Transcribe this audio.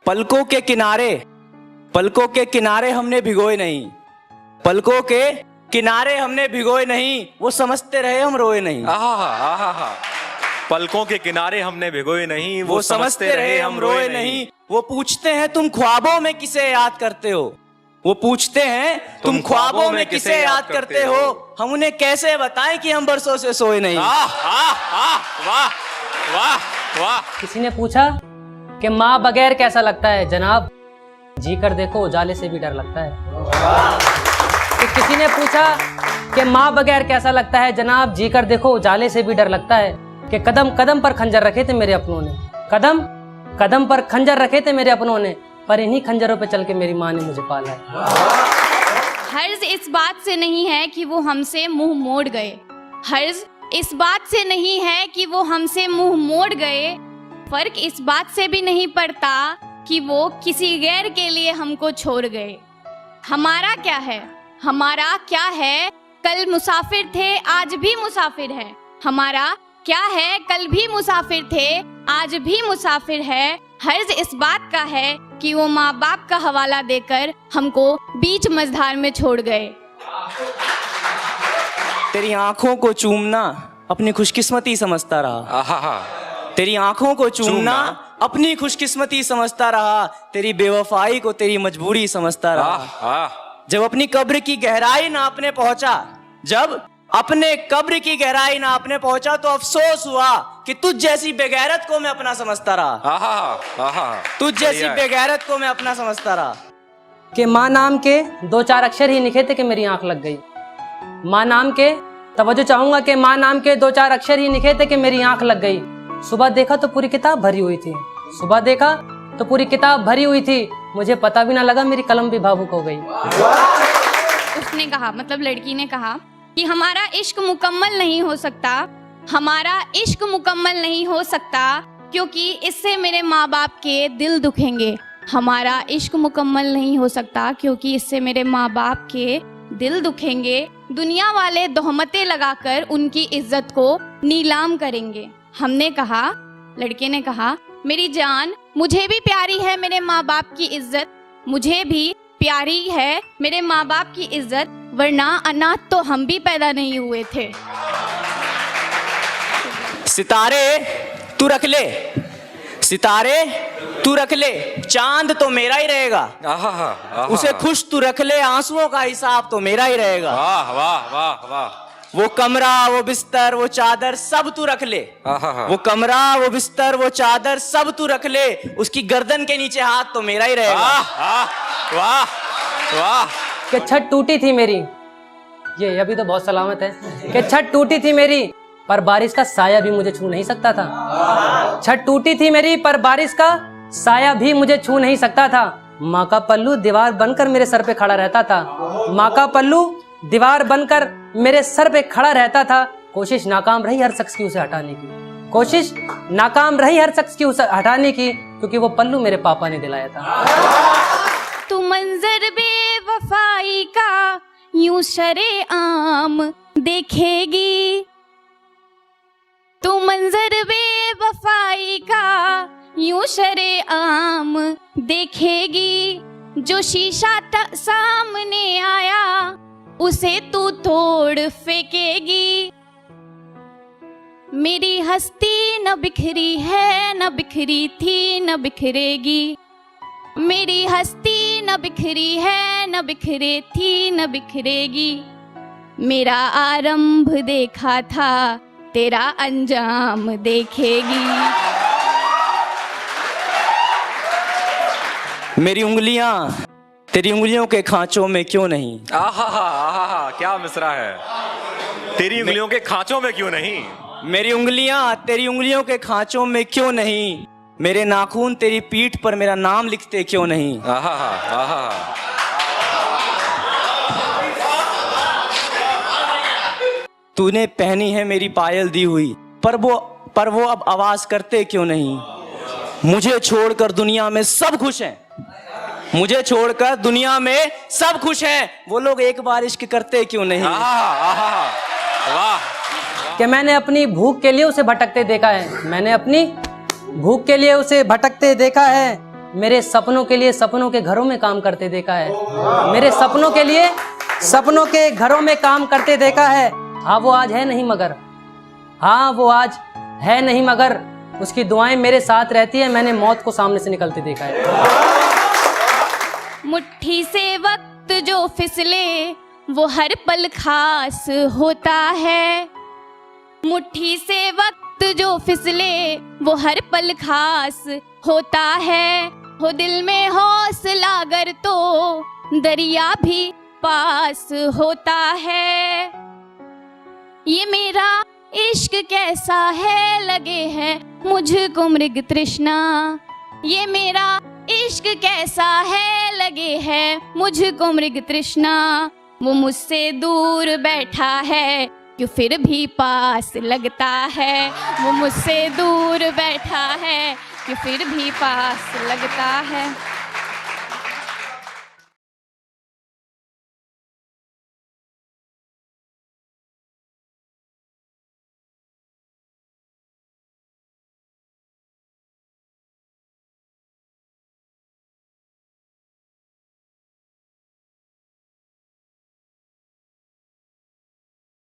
पलकों के किनारे हमने भिगोए नहीं, पलकों के किनारे हमने भिगोए नहीं, वो समझते रहे हम रोए नहीं। आहा, पलकों के किनारे हमने भिगोए नहीं, वो समझते रहे हम रोए नहीं। वो पूछते हैं तुम ख्वाबों में किसे याद करते हो, वो पूछते हैं तुम ख्वाबों में किसे याद करते हो, हम उन्हें कैसे बताएं कि हम बरसों से सोए नहीं। वाह वाह वाह। किसी ने पूछा कि माँ बगैर कैसा लगता है जनाब, जी कर देखो उजाले से भी डर लगता है। कि किसी ने पूछा कि माँ बगैर कैसा लगता है जनाब, जी कर देखो उजाले से भी डर लगता है। कि कदम कदम पर खंजर रखे थे मेरे अपनों ने, कदम कदम पर खंजर रखे थे मेरे अपनों ने, पर इन्हीं खंजरों पे चल के मेरी माँ ने मुझे पाला है। हर्ज इस बात से नहीं है कि वो हमसे मुंह मोड़ गए, हर्ज इस बात से नहीं है कि वो हमसे मुंह मोड़ गए, फर्क इस बात से भी नहीं पड़ता कि वो किसी गैर के लिए हमको छोड़ गए। हमारा क्या है, हमारा क्या है, कल मुसाफिर थे आज भी मुसाफिर है। हमारा क्या है, कल भी मुसाफिर थे आज भी मुसाफिर है। हर्ज इस बात का है कि वो माँ बाप का हवाला देकर हमको बीच मझधार में छोड़ गए। तेरी आंखों को चूमना अपनी खुशकिस्मती समझता रहा, तेरी आंखों को चूमना अपनी खुशकिस्मती समझता रहा, तेरी बेवफाई को तेरी मजबूरी समझता रहा। जब अपनी कब्र की गहराई नापने पहुंचा, जब अपने कब्र की गहराई नापने पहुंचा तो अफसोस हुआ कि तुझ जैसी बेगैरत को मैं अपना समझता रहा, तुझ जैसी बेगैरत को मैं अपना समझता रहा। कि माँ नाम के 2-4 अक्षर ही लिखे थे कि मेरी आंख लग गई। माँ नाम के, तवज्जो चाहूंगा कि माँ नाम के 2-4 अक्षर ही लिखे थे कि मेरी आंख लग गई। सुबह देखा तो पूरी किताब भरी हुई थी, सुबह देखा तो पूरी किताब भरी हुई थी, मुझे पता भी ना लगा मेरी कलम भी भावुक हो गई। उसने कहा, मतलब लड़की ने कहा कि हमारा इश्क मुकम्मल नहीं हो सकता, हमारा इश्क मुकम्मल नहीं हो सकता क्योंकि इससे मेरे माँ बाप के दिल दुखेंगे। हमारा इश्क मुकम्मल नहीं हो सकता क्योंकि इससे मेरे माँ बाप के दिल दुखेंगे। दुनिया वाले तोहमतें लगाकर उनकी इज्जत को नीलाम करेंगे। हमने कहा, लड़के ने कहा, मेरी जान मुझे भी प्यारी है मेरे माँ बाप की इज्जत, मुझे भी प्यारी है मेरे माँ बाप की इज्जत, वरना अनाथ तो हम भी पैदा नहीं हुए थे। सितारे तू रख ले, सितारे तू रख ले, चांद तो मेरा ही रहेगा, उसे खुश तू रख ले, आंसुओं का हिसाब तो मेरा ही रहेगा। वाह वाह वाह वाह। वो कमरा वो बिस्तर वो चादर सब तू रख ले, वो कमरा वो बिस्तर वो चादर सब तू रख ले, उसकी गर्दन के नीचे हाथ तो मेरा ही रहेगा। वाह वाह। कि छत टूटी थी मेरी, ये अभी तो बहुत सलामत है। कि छत टूटी थी मेरी पर बारिश का साया भी मुझे छू नहीं सकता था। छत टूटी थी मेरी पर बारिश का साया भी मुझे छू नहीं सकता था। माँ का पल्लू दीवार बनकर मेरे सर पे खड़ा रहता था, माँ का पल्लू दीवार बनकर मेरे सर पे खड़ा रहता था। कोशिश नाकाम रही हर शख्स की उसे हटाने की, कोशिश नाकाम रही हर शख्स की उसे हटाने की, क्योंकि वो पल्लू मेरे पापा ने दिलाया था। तू मंजर बेवफाई का यूं शरेआम देखेगी, तू मंजर बेवफाई का यूं शरेआम देखेगी, जो शीशा सामने आया उसे तू तोड़ फेंकेगी। मेरी हस्ती न बिखरी है, न बिखरी थी न बिखरेगी, मेरी हस्ती न बिखरी है, न बिखरे थी न बिखरेगी, मेरा आरंभ देखा था तेरा अंजाम देखेगी। मेरी उंगलियां तेरी उंगलियों के खांचों में क्यों नहीं। आहा, क्या मिसरा है। तेरी उंगलियों के खांचों में क्यों नहीं। मेरी उंगलियां तेरी उंगलियों के खांचों में क्यों नहीं, मेरे नाखून तेरी पीठ पर मेरा नाम लिखते क्यों नहीं। तूने पहनी है मेरी पायल दी हुई, पर वो अब आवाज करते क्यों नहीं। मुझे छोड़कर दुनिया में सब खुश हैं, मुझे छोड़कर दुनिया में सब खुश हैं, वो लोग एक बार इश्क करते क्यों नहीं। वाह। कि मैंने अपनी भूख के लिए उसे भटकते देखा है, मैंने अपनी भूख के लिए उसे भटकते देखा है, मेरे सपनों के लिए सपनों के घरों में काम करते देखा है। मेरे सपनों के लिए सपनों के घरों में काम करते देखा है। हाँ वो आज है नहीं मगर, हाँ वो आज है नहीं मगर उसकी दुआएं मेरे साथ रहती है। मैंने मौत को सामने से निकलते देखा है। मुट्ठी से वक्त जो फिसले वो हर पल खास होता है। मुट्ठी से वक्त जो फिसले वो हर पल खास होता है। हो दिल में हौसला अगर तो दरिया भी पास होता है। ये मेरा इश्क कैसा है लगे है मुझको मृग तृष्णा। ये मेरा इश्क कैसा है लगे है मुझको मृग तृष्णा। वो मुझसे दूर बैठा है क्यों फिर भी पास लगता है। वो मुझसे दूर बैठा है क्यों फिर भी पास लगता है।